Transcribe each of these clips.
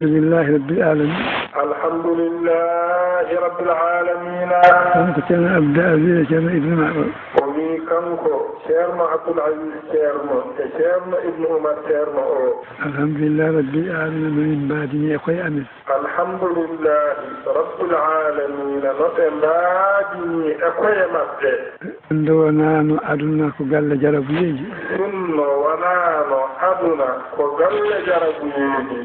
لله رب العالمين. الحمد لله رب العالمين. كنت كان أبدأ بي كان ابن معمر. ومي كنكو شيرنا عبد العزيز شيرنا ابن عمر شيرنا الحمد لله رب العالمين من بعده أخي أمس. الحمد لله رب العالمين من بعده أخي مبدأ. ndo wonano aduna ko galle jarabuyeji. sunno wonano aduna ko galle jarabuyeji.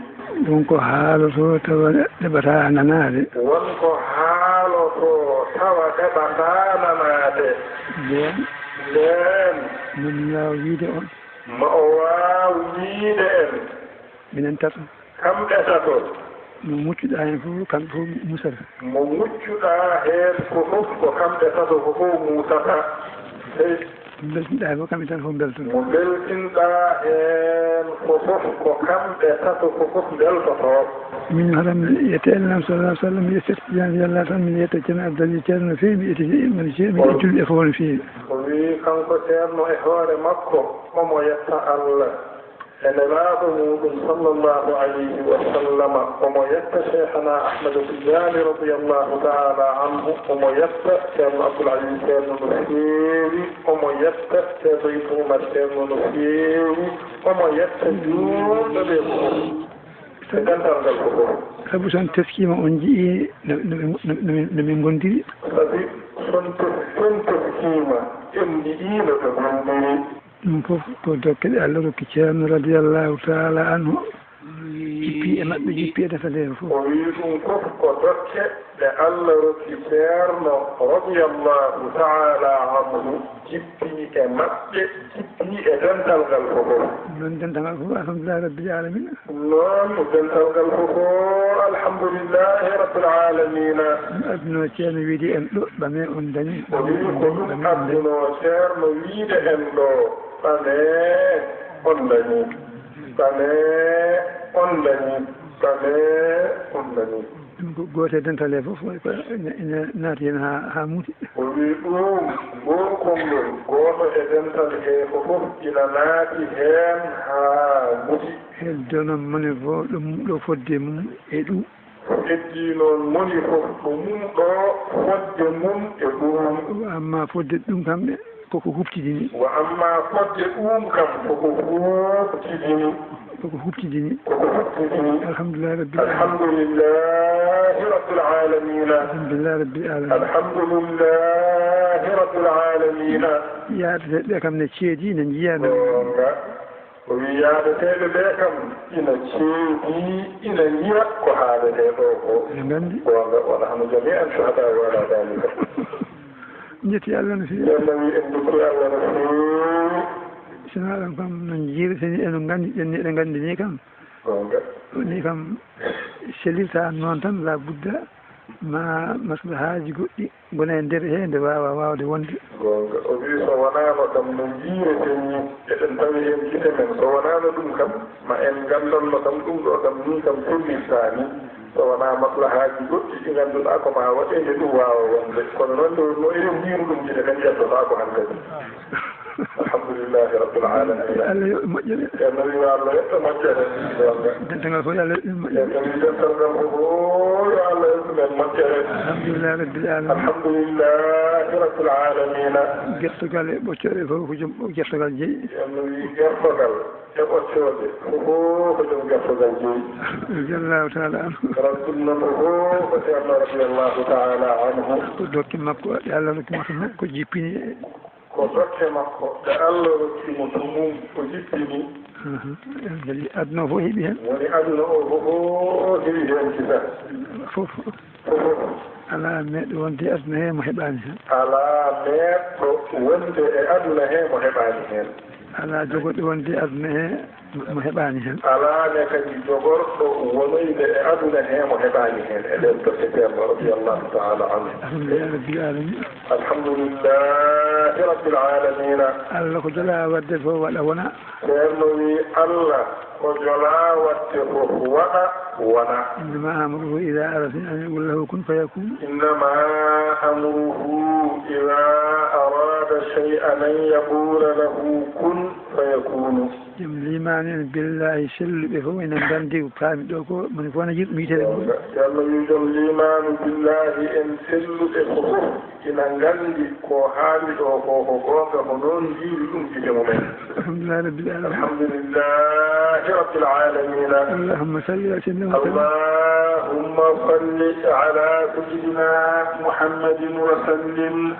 ɗum ko haaloto tawa ɗeɓata nanade. wonko haaloto tawa ɗeɓata nanade. nden min wawa wiide on ma o waw wiide en minen tato kamɓe tato mo muccuɗa hen fof kamɓe fof musata. mo muccuɗa hen ko fof ko kamɓe tato ko fof musata. mo beltinɗa fof kamɓe tan fof beltoto. mo beltinɗa hen ko fof ko kamɓe tato ko fof beltoto. min haɗam yette elnam sallah sallam mi settijan yallah tan min yetta ceerno abdallah ceerno no fewi mi yettimi ceerno mi julɓe fof no fewi. o wi kanko ceerno e hoore makko omo yetta Allah ene laaɓa muɗum sallllahu alayhi wa sallama omo yetta cheikhana ahmada tidiani radiallahu taala anhu omo yetta ceerno abdoul aziz ceerno no feewi omo yetta ceerno ibnu oumar ceerno no feewi omo yetta juulɗo ɓe fof e dental ngal ko fof. sabu son teskima on jii no min gondiri. sabi son teskima en jiɗino to gondiri. ɗum fof ko dokkeɗe Allah rokki ceerno radiallahu taala anhu jippi e maɓɓe jippi e defadere fof. o wi ɗum fof ko dokke ɗe Allah rokki ceerno radiallahu taala anhu jippi e maɓɓe jippi e dental ngal fof. noon dental ngal fof alhamdulillahi rabbil alamina. noon dental ngal fof alhamdulillahi rabbil alamina. ɗum adduno ceerno wiide en ɗo ɓame on dañi. o wi ko ɗum adduno ceerno wiide en ɗo ɓame on dañi ɓame on dañi ɓame on dañi. ɗum ko goote dental e fof ene naati hen ha muuti. o wi ɗum gonkolngol gooto e dental he ko fof ina naati hen ha muti. heddo noon moni fo ɗum ɗo fodde mum e ɗum. heddi noon moni fof ko mum ɗo fodde mum e ɗum. amma fodde ɗum kamɓe koko huftidini. wa amma fodde ɗum kam koko huftidini. koko huftidini. koko huftidini. alhamdulillahi rabbil alhamdulillahi rabbil alamina. alhamdulillahi rabbil alamina. alhamdulillahi rabbil alamina. yaadeteɓe kam ne ceedi ne jiyano. gonga o wi yaadeteɓe ɓe kam ina ceedi ina jiya ko haalete ɗo ko. ɓe gandi. gonga wona hano jami en sahada wala dalika. jetti Allah no fewi. ceerno wi en duttoy Allah no fewi. sina ɗum kam no jiireteni eno gandi ɗen eɗen gandi ni kam. gonga ni kam sellirta noon tan la budda ma maslahaji goɗɗi gona e nder he nde wawa wawde wonde. gonga o wi so wonano kam no jiireteni eɗen tawi hen gite men so wonano ɗum kam ma en gandonno kam ɗum ɗo kam ni kam sellirta ni so wona maslahaji goɗɗi ɗi ganduɗa ko ma waɗede ɗum wawa wonde kono noon no eɗen jiiru ɗum gite men yettota ko hankadi. alhamdulillahi rabbil alamina. Allah yo moƴƴere. ceerno wi Allah yetta moƴƴere. gonga dental fu Allah yo moƴƴere. ceerno wi dental ngal fof yo Allah yettumen moƴƴere. alhamdulillahi rabbil alamina. alhamdulillahi rabbil alamina. gertogal e ɓoccore fof ko joom gertogal jeeyi. ceerno wi gertogal e ɓoccode fof ko joom gertogal jeeyi. radiallahu taala anhu. rabbinno fof ko ceerno radiallahu taala anhu. ko dokke makko ɗe Allah rokkimo to mum ko jippini. ko dokke makko ɗe Allah rokkimo to mum ko jippini. kadi aduna o fof heeɓi hen. woni aduna o fof heewi hen kisa. fof fof ala meɗɗo wonde e aduna he mo heɓani hen. ala meɗɗo wonde e aduna he mo heɓani hen. ala jogoɗo wonde e aduna he mo heɓani hen. alaane kadi jogorɗo wonoyde e aduna he mo heɓani hen eɗen dokke ceerno radiallahu taala anhu. alhamdulillahi rabbil alamina. alhamdulillahi rabbil alamina. Allah ko jola wadde fof waɗa wona. ceerno wi Allah ko jola watte fof waɗa wona إنما أمره إذا أراد أن يقول له كن فيكون إنما أمره إذا أراد شيئا أن يقول له كن فيكون جم الإيمان بالله سل بفو إن بندي وفهم دوكو من فونا جيب ميتة يلا يوجد الإيمان بالله إن سل بفو إن غندي كو حالي أو كو هنون جيب الحمد لله رب العالمين الحمد لله رب العالمين اللهم صل على سيدنا اللهم صل على سيدنا محمد وسلم